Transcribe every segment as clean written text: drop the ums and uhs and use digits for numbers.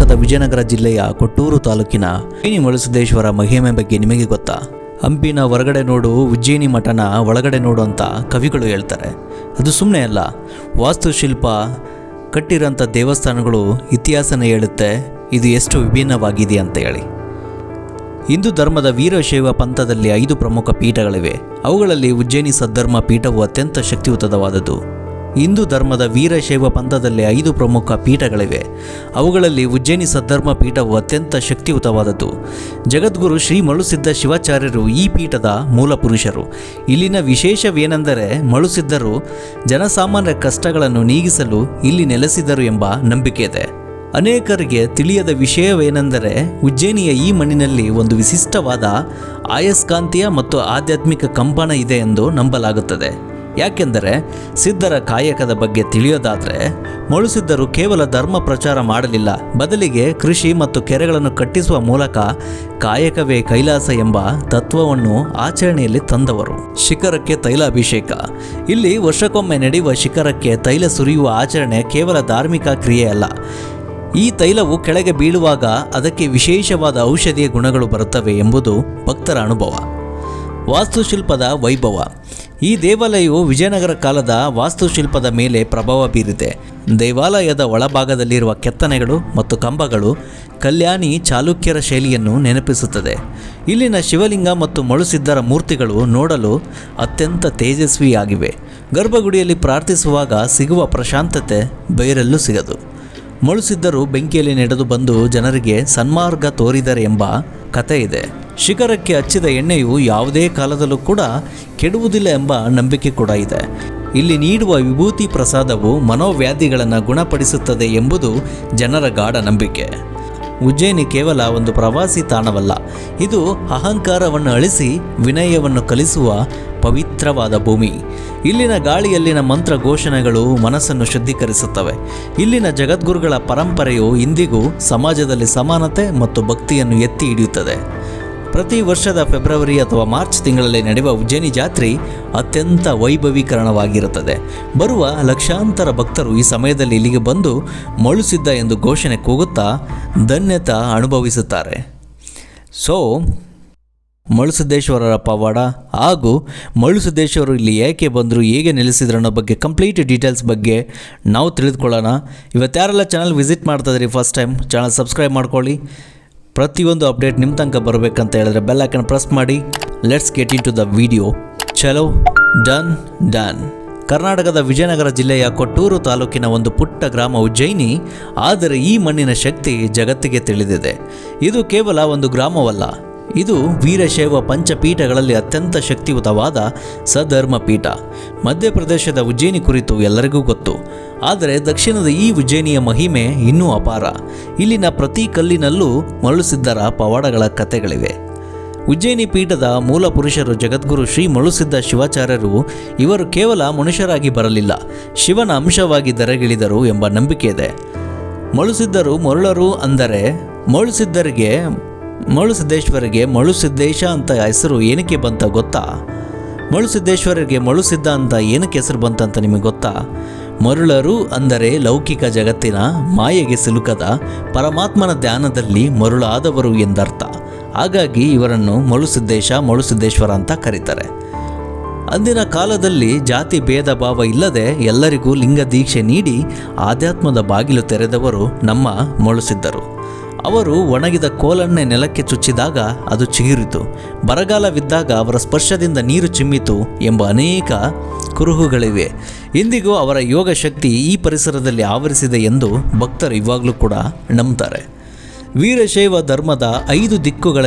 ಕರ್ನಾಟಕದ ವಿಜಯನಗರ ಜಿಲ್ಲೆಯ ಕೊಟ್ಟೂರು ತಾಲೂಕಿನ ಉಜ್ಜಯಿನಿ ಮಳುಸಿದ್ದೇಶ್ವರ ಮಹಿಮೆ ಬಗ್ಗೆ ನಿಮಗೆ ಗೊತ್ತಾ? ಹಂಪಿನ ಹೊರಗಡೆ ನೋಡು, ಉಜ್ಜಯಿನಿ ಮಠನ ಒಳಗಡೆ ನೋಡು ಅಂತ ಕವಿಗಳು ಹೇಳ್ತಾರೆ. ಅದು ಸುಮ್ಮನೆ ಅಲ್ಲ, ವಾಸ್ತುಶಿಲ್ಪ, ಕಟ್ಟಿರೋಂಥ ದೇವಸ್ಥಾನಗಳು ಇತಿಹಾಸನ ಹೇಳುತ್ತೆ ಇದು ಎಷ್ಟು ವಿಭಿನ್ನವಾಗಿದೆ ಅಂತ ಹೇಳಿ. ಹಿಂದೂ ಧರ್ಮದ ವೀರಶೈವ ಪಂಥದಲ್ಲಿ 5 ಪ್ರಮುಖ ಪೀಠಗಳಿವೆ. ಅವುಗಳಲ್ಲಿ ಉಜ್ಜಯಿನಿ ಸದ್ಧರ್ಮ ಪೀಠವು ಅತ್ಯಂತ ಶಕ್ತಿಯುತವಾದದ್ದು. ಹಿಂದೂ ಧರ್ಮದ ವೀರಶೈವ ಪಂಥದಲ್ಲಿ 5 ಪ್ರಮುಖ ಪೀಠಗಳಿವೆ. ಅವುಗಳಲ್ಲಿ ಉಜ್ಜಯಿನಿ ಸದ್ಧರ್ಮ ಪೀಠವು ಅತ್ಯಂತ ಶಕ್ತಿಯುತವಾದದ್ದು. ಜಗದ್ಗುರು ಶ್ರೀ ಮಳುಸಿದ್ಧ ಶಿವಾಚಾರ್ಯರು ಈ ಪೀಠದ ಮೂಲ ಪುರುಷರು. ಇಲ್ಲಿನ ವಿಶೇಷವೇನೆಂದರೆ ಮಳುಸಿದ್ಧರು ಜನಸಾಮಾನ್ಯರ ಕಷ್ಟಗಳನ್ನು ನೀಗಿಸಲು ಇಲ್ಲಿ ನೆಲೆಸಿದರು ಎಂಬ ನಂಬಿಕೆ ಇದೆ. ಅನೇಕರಿಗೆ ತಿಳಿಯದ ವಿಷಯವೇನೆಂದರೆ ಉಜ್ಜಯಿನಿಯ ಈ ಮಣ್ಣಿನಲ್ಲಿ ಒಂದು ವಿಶಿಷ್ಟವಾದ ಅಯಸ್ಕಾಂತೀಯ ಮತ್ತು ಆಧ್ಯಾತ್ಮಿಕ ಕಂಪನ ಇದೆ ಎಂದು ನಂಬಲಾಗುತ್ತದೆ. ಯಾಕೆಂದರೆ ಸಿದ್ಧರ ಕಾಯಕದ ಬಗ್ಗೆ ತಿಳಿಯೋದಾದರೆ ಮಳುಸಿದ್ಧರು ಕೇವಲ ಧರ್ಮ ಪ್ರಚಾರ ಮಾಡಲಿಲ್ಲ, ಬದಲಿಗೆ ಕೃಷಿ ಮತ್ತು ಕೆರೆಗಳನ್ನು ಕಟ್ಟಿಸುವ ಮೂಲಕ ಕಾಯಕವೇ ಕೈಲಾಸ ಎಂಬ ತತ್ವವನ್ನು ಆಚರಣೆಯಲ್ಲಿ ತಂದವರು. ಶಿಖರಕ್ಕೆ ತೈಲಾಭಿಷೇಕ. ಇಲ್ಲಿ ವರ್ಷಕ್ಕೊಮ್ಮೆ ನಡೆಯುವ ಶಿಖರಕ್ಕೆ ತೈಲ ಸುರಿಯುವ ಆಚರಣೆ ಕೇವಲ ಧಾರ್ಮಿಕ ಕ್ರಿಯೆ ಅಲ್ಲ. ಈ ತೈಲವು ಕೆಳಗೆ ಬೀಳುವಾಗ ಅದಕ್ಕೆ ವಿಶೇಷವಾದ ಔಷಧೀಯ ಗುಣಗಳು ಬರುತ್ತವೆ ಎಂಬುದು ಭಕ್ತರ ಅನುಭವ. ವಾಸ್ತುಶಿಲ್ಪದ ವೈಭವ. ಈ ದೇವಾಲಯವು ವಿಜಯನಗರ ಕಾಲದ ವಾಸ್ತುಶಿಲ್ಪದ ಮೇಲೆ ಪ್ರಭಾವ ಬೀರಿದೆ. ದೇವಾಲಯದ ಒಳಭಾಗದಲ್ಲಿರುವ ಕೆತ್ತನೆಗಳು ಮತ್ತು ಕಂಬಗಳು ಕಲ್ಯಾಣಿ ಚಾಲುಕ್ಯರ ಶೈಲಿಯನ್ನು ನೆನಪಿಸುತ್ತದೆ. ಇಲ್ಲಿನ ಶಿವಲಿಂಗ ಮತ್ತು ಮಳುಸಿದ್ಧರ ಮೂರ್ತಿಗಳು ನೋಡಲು ಅತ್ಯಂತ ತೇಜಸ್ವಿಯಾಗಿವೆ. ಗರ್ಭಗುಡಿಯಲ್ಲಿ ಪ್ರಾರ್ಥಿಸುವಾಗ ಸಿಗುವ ಪ್ರಶಾಂತತೆ ಬೇರೆಲ್ಲೂ ಸಿಗದು. ಮಳುಸಿದ್ಧರು ಬೆಂಕಿಯಲ್ಲಿ ನಡೆದು ಬಂದು ಜನರಿಗೆ ಸನ್ಮಾರ್ಗ ತೋರಿದರೆ ಎಂಬ ಕಥೆ ಇದೆ. ಶಿಖರಕ್ಕೆ ಹಚ್ಚಿದ ಎಣ್ಣೆಯು ಯಾವುದೇ ಕಾಲದಲ್ಲೂ ಕೂಡ ಕೆಡುವುದಿಲ್ಲ ಎಂಬ ನಂಬಿಕೆ ಕೂಡ ಇದೆ. ಇಲ್ಲಿ ನೀಡುವ ವಿಭೂತಿ ಪ್ರಸಾದವು ಮನೋವ್ಯಾಧಿಗಳನ್ನು ಗುಣಪಡಿಸುತ್ತದೆ ಎಂಬುದು ಜನರ ಗಾಢ ನಂಬಿಕೆ. ಉಜ್ಜಯಿನಿ ಕೇವಲ ಒಂದು ಪ್ರವಾಸಿ ತಾಣವಲ್ಲ, ಇದು ಅಹಂಕಾರವನ್ನು ಅಳಿಸಿ ವಿನಯವನ್ನು ಕಲಿಸುವ ಪವಿತ್ರವಾದ ಭೂಮಿ. ಇಲ್ಲಿನ ಗಾಳಿಯಲ್ಲಿನ ಮಂತ್ರ ಘೋಷಣೆಗಳು ಮನಸ್ಸನ್ನು ಶುದ್ಧೀಕರಿಸುತ್ತವೆ. ಇಲ್ಲಿನ ಜಗದ್ಗುರುಗಳ ಪರಂಪರೆಯು ಇಂದಿಗೂ ಸಮಾಜದಲ್ಲಿ ಸಮಾನತೆ ಮತ್ತು ಭಕ್ತಿಯನ್ನು ಎತ್ತಿ ಹಿಡಿಯುತ್ತದೆ. ಪ್ರತಿ ವರ್ಷದ ಫೆಬ್ರವರಿ ಅಥವಾ ಮಾರ್ಚ್ ತಿಂಗಳಲ್ಲಿ ನಡೆಯುವ ಉಜ್ಜಯಿನಿ ಜಾತ್ರೆ ಅತ್ಯಂತ ವೈಭವೀಕರಣವಾಗಿರುತ್ತದೆ. ಬರುವ ಲಕ್ಷಾಂತರ ಭಕ್ತರು ಈ ಸಮಯದಲ್ಲಿ ಇಲ್ಲಿಗೆ ಬಂದು ಮಳುಸಿದ್ಧ ಎಂದು ಘೋಷಣೆ ಕೂಗುತ್ತಾ ಧನ್ಯತೆ ಅನುಭವಿಸುತ್ತಾರೆ. ಸೊ ಮಳುಸಿದ್ದೇಶ್ವರರ ಪವಾಡ ಹಾಗೂ ಮಳುಸಿದ್ದೇಶ್ವರರು ಇಲ್ಲಿ ಏಕೆ ಬಂದರು, ಹೇಗೆ ನೆಲೆಸಿದ್ರು ಅನ್ನೋ ಬಗ್ಗೆ ಕಂಪ್ಲೀಟ್ ಡೀಟೇಲ್ಸ್ ಬಗ್ಗೆ ನಾವು ತಿಳಿದುಕೊಳ್ಳೋಣ. ಇವತ್ತಾರೆಲ್ಲ ಚಾನಲ್ ವಿಸಿಟ್ ಮಾಡ್ತಾಯಿದ್ರಿ ಫಸ್ಟ್ ಟೈಮ್, ಚಾನಲ್ ಸಬ್ಸ್ಕ್ರೈಬ್ ಮಾಡ್ಕೊಳ್ಳಿ. ಪ್ರತಿಯೊಂದು ಅಪ್ಡೇಟ್ ನಿಮ್ಮ ತನಕ ಬರಬೇಕಂತ ಹೇಳಿದ್ರೆ ಬೆಲ್ ಐಕಾನ್ ಪ್ರೆಸ್ ಮಾಡಿ. Let's get into the video. ಚಲೋ ಡನ್. ಕರ್ನಾಟಕದ ವಿಜಯನಗರ ಜಿಲ್ಲೆಯ ಕೊಟ್ಟೂರು ತಾಲೂಕಿನ ಒಂದು ಪುಟ್ಟ ಗ್ರಾಮ ಉಜ್ಜಯಿನಿ. ಆದರೆ ಈ ಮಣ್ಣಿನ ಶಕ್ತಿ ಜಗತ್ತಿಗೆ ತಿಳಿದಿದೆ. ಇದು ಕೇವಲ ಒಂದು ಗ್ರಾಮವಲ್ಲ, ಇದು ವೀರಶೈವ ಪಂಚಪೀಠಗಳಲ್ಲಿ ಅತ್ಯಂತ ಶಕ್ತಿಯುತವಾದ ಸದ್ಧರ್ಮ ಪೀಠ. ಮಧ್ಯಪ್ರದೇಶದ ಉಜ್ಜಯಿನಿ ಕುರಿತು ಎಲ್ಲರಿಗೂ ಗೊತ್ತು, ಆದರೆ ದಕ್ಷಿಣದ ಈ ಉಜ್ಜಯಿನಿಯ ಮಹಿಮೆ ಇನ್ನೂ ಅಪಾರ. ಇಲ್ಲಿನ ಪ್ರತಿ ಕಲ್ಲಿನಲ್ಲೂ ಮಳುಸಿದ್ಧರ ಪವಾಡಗಳ ಕಥೆಗಳಿವೆ. ಉಜ್ಜಯಿನಿ ಪೀಠದ ಮೂಲ ಪುರುಷರು ಜಗದ್ಗುರು ಶ್ರೀ ಮಳುಸಿದ್ಧ ಶಿವಾಚಾರ್ಯರು. ಇವರು ಕೇವಲ ಮನುಷ್ಯರಾಗಿ ಬರಲಿಲ್ಲ, ಶಿವನ ಅಂಶವಾಗಿ ಧರೆಗಿಳಿದರು ಎಂಬ ನಂಬಿಕೆ ಇದೆ. ಮಳುಸಿದ್ಧರು ಮರುಳರು ಅಂದರೆ ಮಳುಸಿದ್ದೇಶ್ವರಿಗೆ ಮಳುಸಿದ್ದೇಶ ಅಂತ ಹೆಸರು ಏನಕ್ಕೆ ಬಂತ ಗೊತ್ತಾ? ಮಳುಸಿದ್ದೇಶ್ವರರಿಗೆ ಮಳುಸಿದ್ಧ ಅಂತ ಏನಕ್ಕೆ ಹೆಸರು ಬಂತಂತ ನಿಮಗೆ ಗೊತ್ತಾ? ಮರುಳರು ಅಂದರೆ ಲೌಕಿಕ ಜಗತ್ತಿನ ಮಾಯೆಗೆ ಸಿಲುಕದ ಪರಮಾತ್ಮನ ಧ್ಯಾನದಲ್ಲಿ ಮರುಳಾದವರು ಎಂದರ್ಥ. ಹಾಗಾಗಿ ಇವರನ್ನು ಮಳುಸಿದ್ದೇಶ್ವರ ಅಂತ ಕರೀತಾರೆ. ಅಂದಿನ ಕಾಲದಲ್ಲಿ ಜಾತಿ ಭೇದ ಭಾವ ಇಲ್ಲದೆ ಎಲ್ಲರಿಗೂ ಲಿಂಗ ದೀಕ್ಷೆ ನೀಡಿ ಆಧ್ಯಾತ್ಮದ ಬಾಗಿಲು ತೆರೆದವರು ನಮ್ಮ ಮಳುಸಿದ್ಧರು. ಅವರು ಒಣಗಿದ ಕೋಲನ್ನೇ ನೆಲಕ್ಕೆ ಚುಚ್ಚಿದಾಗ ಅದು ಚಿಗುರಿತು, ಬರಗಾಲವಿದ್ದಾಗ ಅವರ ಸ್ಪರ್ಶದಿಂದ ನೀರು ಚಿಮ್ಮಿತು ಎಂಬ ಅನೇಕ ಕುರುಹುಗಳಿವೆ. ಇಂದಿಗೂ ಅವರ ಯೋಗ ಶಕ್ತಿ ಈ ಪರಿಸರದಲ್ಲಿ ಆವರಿಸಿದೆ ಎಂದು ಭಕ್ತರು ಇವಾಗಲೂ ಕೂಡ ನಂಬ್ತಾರೆ. ವೀರಶೈವ ಧರ್ಮದ 5 ದಿಕ್ಕುಗಳ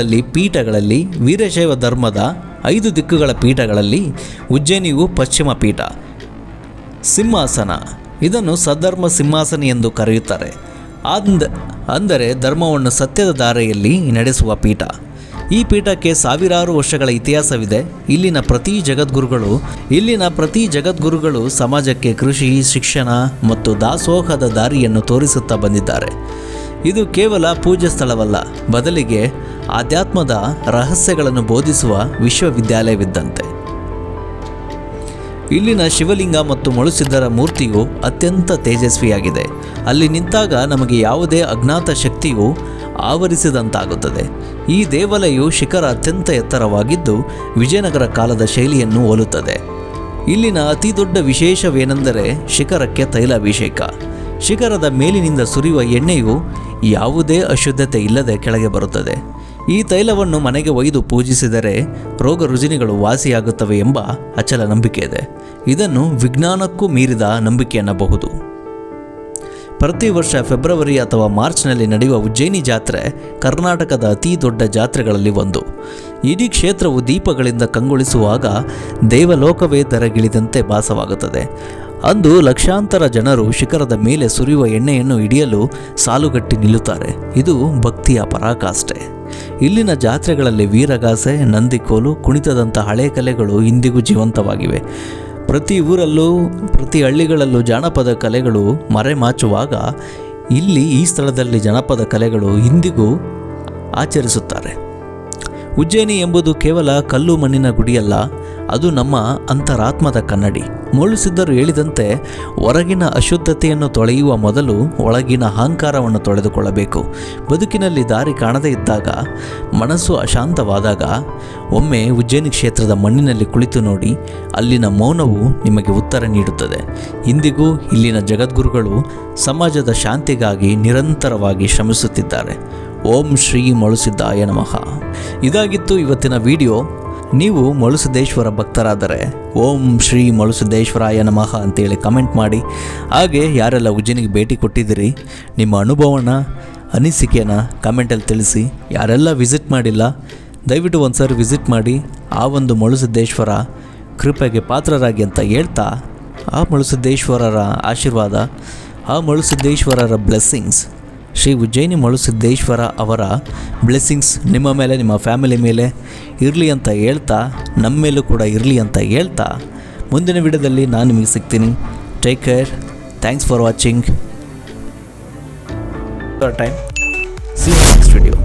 ಪೀಠಗಳಲ್ಲಿ ಉಜ್ಜಯಿನಿಯು ಪಶ್ಚಿಮ ಪೀಠ. ಸಿಂಹಾಸನ, ಇದನ್ನು ಸದ್ಧರ್ಮ ಸಿಂಹಾಸನ ಎಂದು ಕರೆಯುತ್ತಾರೆ. ಅಂದರೆ ಧರ್ಮವನ್ನು ಸತ್ಯದ ದಾರಿಯಲ್ಲಿ ನಡೆಸುವ ಪೀಠ. ಈ ಪೀಠಕ್ಕೆ ಸಾವಿರಾರು ವರ್ಷಗಳ ಇತಿಹಾಸವಿದೆ. ಇಲ್ಲಿನ ಪ್ರತಿ ಜಗದ್ಗುರುಗಳು ಸಮಾಜಕ್ಕೆ ಕೃಷಿ, ಶಿಕ್ಷಣ ಮತ್ತು ದಾಸೋಹದ ದಾರಿಯನ್ನು ತೋರಿಸುತ್ತಾ ಬಂದಿದ್ದಾರೆ. ಇದು ಕೇವಲ ಪೂಜ್ಯ ಸ್ಥಳವಲ್ಲ, ಬದಲಿಗೆ ಆಧ್ಯಾತ್ಮದ ರಹಸ್ಯಗಳನ್ನು ಬೋಧಿಸುವ ವಿಶ್ವವಿದ್ಯಾಲಯವಿದ್ದಂತೆ. ಇಲ್ಲಿನ ಶಿವಲಿಂಗ ಮತ್ತು ಮೊಳುಸಿದ್ದರ ಮೂರ್ತಿಯು ಅತ್ಯಂತ ತೇಜಸ್ವಿಯಾಗಿದೆ. ಅಲ್ಲಿ ನಿಂತಾಗ ನಮಗೆ ಯಾವುದೇ ಅಜ್ಞಾತ ಶಕ್ತಿಯು ಆವರಿಸಿದಂತಾಗುತ್ತದೆ. ಈ ದೇವಾಲಯವು ಶಿಖರ ಅತ್ಯಂತ ಎತ್ತರವಾಗಿದ್ದು ವಿಜಯನಗರ ಕಾಲದ ಶೈಲಿಯನ್ನು ಹೋಲುತ್ತದೆ. ಇಲ್ಲಿನ ಅತಿ ದೊಡ್ಡ ವಿಶೇಷವೇನೆಂದರೆ ಶಿಖರಕ್ಕೆ ತೈಲಾಭಿಷೇಕ. ಶಿಖರದ ಮೇಲಿನಿಂದ ಸುರಿಯುವ ಎಣ್ಣೆಯು ಯಾವುದೇ ಅಶುದ್ಧತೆ ಇಲ್ಲದೆ ಕೆಳಗೆ ಬರುತ್ತದೆ. ಈ ತೈಲವನ್ನು ಮನೆಗೆ ಒಯ್ದು ಪೂಜಿಸಿದರೆ ರೋಗ ರುಜಿನಗಳು ವಾಸಿಯಾಗುತ್ತವೆ ಎಂಬ ಅಚಲ ನಂಬಿಕೆ ಇದೆ. ಇದನ್ನು ವಿಜ್ಞಾನಕ್ಕೂ ಮೀರಿದ ನಂಬಿಕೆ ಎನ್ನಬಹುದು. ಪ್ರತಿ ವರ್ಷ ಫೆಬ್ರವರಿ ಅಥವಾ ಮಾರ್ಚ್ನಲ್ಲಿ ನಡೆಯುವ ಉಜ್ಜಯಿನಿ ಜಾತ್ರೆ ಕರ್ನಾಟಕದ ಅತಿ ದೊಡ್ಡ ಜಾತ್ರೆಗಳಲ್ಲಿ ಒಂದು. ಇಡೀ ಕ್ಷೇತ್ರವು ದೀಪಗಳಿಂದ ಕಂಗೊಳಿಸುವಾಗ ದೇವಲೋಕವೇ ಧರೆಗಿಳಿದಂತೆ ಭಾಸವಾಗುತ್ತದೆ. ಅಂದು ಲಕ್ಷಾಂತರ ಜನರು ಶಿಖರದ ಮೇಲೆ ಸುರಿಯುವ ಎಣ್ಣೆಯನ್ನು ಹಿಡಿಯಲು ಸಾಲುಗಟ್ಟಿ ನಿಲ್ಲುತ್ತಾರೆ. ಇದು ಭಕ್ತಿಯ ಪರಾಕಾಷ್ಠೆ. ಇಲ್ಲಿನ ಜಾತ್ರೆಗಳಲ್ಲಿ ವೀರಗಾಸೆ, ನಂದಿಕೋಲು, ಕುಣಿತದಂಥ ಹಳೆ ಕಲೆಗಳು ಇಂದಿಗೂ ಜೀವಂತವಾಗಿವೆ. ಪ್ರತಿ ಊರಲ್ಲೂ ಪ್ರತಿ ಹಳ್ಳಿಗಳಲ್ಲೂ ಜಾನಪದ ಕಲೆಗಳು ಮರೆಮಾಚುವಾಗ ಇಲ್ಲಿ ಈ ಸ್ಥಳದಲ್ಲಿ ಜನಪದ ಕಲೆಗಳು ಇಂದಿಗೂ ಆಚರಿಸುತ್ತಾರೆ. ಉಜ್ಜಯಿನಿ ಎಂಬುದು ಕೇವಲ ಕಲ್ಲು ಮಣ್ಣಿನ ಗುಡಿಯಲ್ಲ, ಅದು ನಮ್ಮ ಅಂತರಾತ್ಮದ ಕನ್ನಡಿ. ಮೊಳುಸಿದ್ದರು ಹೇಳಿದಂತೆ ಹೊರಗಿನ ಅಶುದ್ಧತೆಯನ್ನು ತೊಳೆಯುವ ಮೊದಲು ಒಳಗಿನ ಅಹಂಕಾರವನ್ನು ತೊಳೆದುಕೊಳ್ಳಬೇಕು. ಬದುಕಿನಲ್ಲಿ ದಾರಿ ಕಾಣದೇ ಇದ್ದಾಗ, ಮನಸ್ಸು ಅಶಾಂತವಾದಾಗ ಒಮ್ಮೆ ಉಜ್ಜಯಿನಿ ಕ್ಷೇತ್ರದ ಮಣ್ಣಿನಲ್ಲಿ ಕುಳಿತು ನೋಡಿ. ಅಲ್ಲಿನ ಮೌನವು ನಿಮಗೆ ಉತ್ತರ ನೀಡುತ್ತದೆ. ಇಂದಿಗೂ ಇಲ್ಲಿನ ಜಗದ್ಗುರುಗಳು ಸಮಾಜದ ಶಾಂತಿಗಾಗಿ ನಿರಂತರವಾಗಿ ಶ್ರಮಿಸುತ್ತಿದ್ದಾರೆ. ಓಂ ಶ್ರೀ ಮೊಳುಸಿದ್ದಾಯ ನಮಃ. ಇದಾಗಿತ್ತು ಇವತ್ತಿನ ವಿಡಿಯೋ. ನೀವು ಮೊಳುಸಿದ್ದೇಶ್ವರ ಭಕ್ತರಾದರೆ ಓಂ ಶ್ರೀ ಮೊಳುಸಿದ್ದೇಶ್ವರಾಯ ನಮಃ ಅಂತೇಳಿ ಕಮೆಂಟ್ ಮಾಡಿ. ಹಾಗೆ ಯಾರೆಲ್ಲ ಉಜ್ಜಯಿನಿಗೆ ಭೇಟಿ ಕೊಟ್ಟಿದ್ದೀರಿ ನಿಮ್ಮ ಅನುಭವನ ಅನಿಸಿಕೆನ ಕಮೆಂಟಲ್ಲಿ ತಿಳಿಸಿ. ಯಾರೆಲ್ಲ ವಿಸಿಟ್ ಮಾಡಿಲ್ಲ ದಯವಿಟ್ಟು ಒಂದು ಸಾರಿ ವಿಸಿಟ್ ಮಾಡಿ ಆ ಒಂದು ಮೊಳುಸಿದ್ದೇಶ್ವರ ಕೃಪೆಗೆ ಪಾತ್ರರಾಗಿ ಅಂತ ಹೇಳ್ತಾ, ಆ ಮೊಳುಸಿದ್ದೇಶ್ವರರ ಆಶೀರ್ವಾದ, ಆ ಮೊಳುಸಿದ್ದೇಶ್ವರರ ಬ್ಲೆಸ್ಸಿಂಗ್ಸ್, ಶ್ರೀ ಉಜ್ಜಯಿನಿ ಮೊಳುಸಿದ್ದೇಶ್ವರ ಅವರ ಬ್ಲೆಸ್ಸಿಂಗ್ಸ್ ನಿಮ್ಮ ಮೇಲೆ, ನಿಮ್ಮ ಫ್ಯಾಮಿಲಿ ಮೇಲೆ ಇರಲಿ ಅಂತ ಹೇಳ್ತಾ, ನಮ್ಮ ಮೇಲೂ ಕೂಡ ಇರಲಿ ಅಂತ ಹೇಳ್ತಾ, ಮುಂದಿನ ವಿಡಿಯೋದಲ್ಲಿ ನಾನು ನಿಮಗೆ ಸಿಗ್ತೀನಿ. Take care. Thanks for watching. Time. See you next video.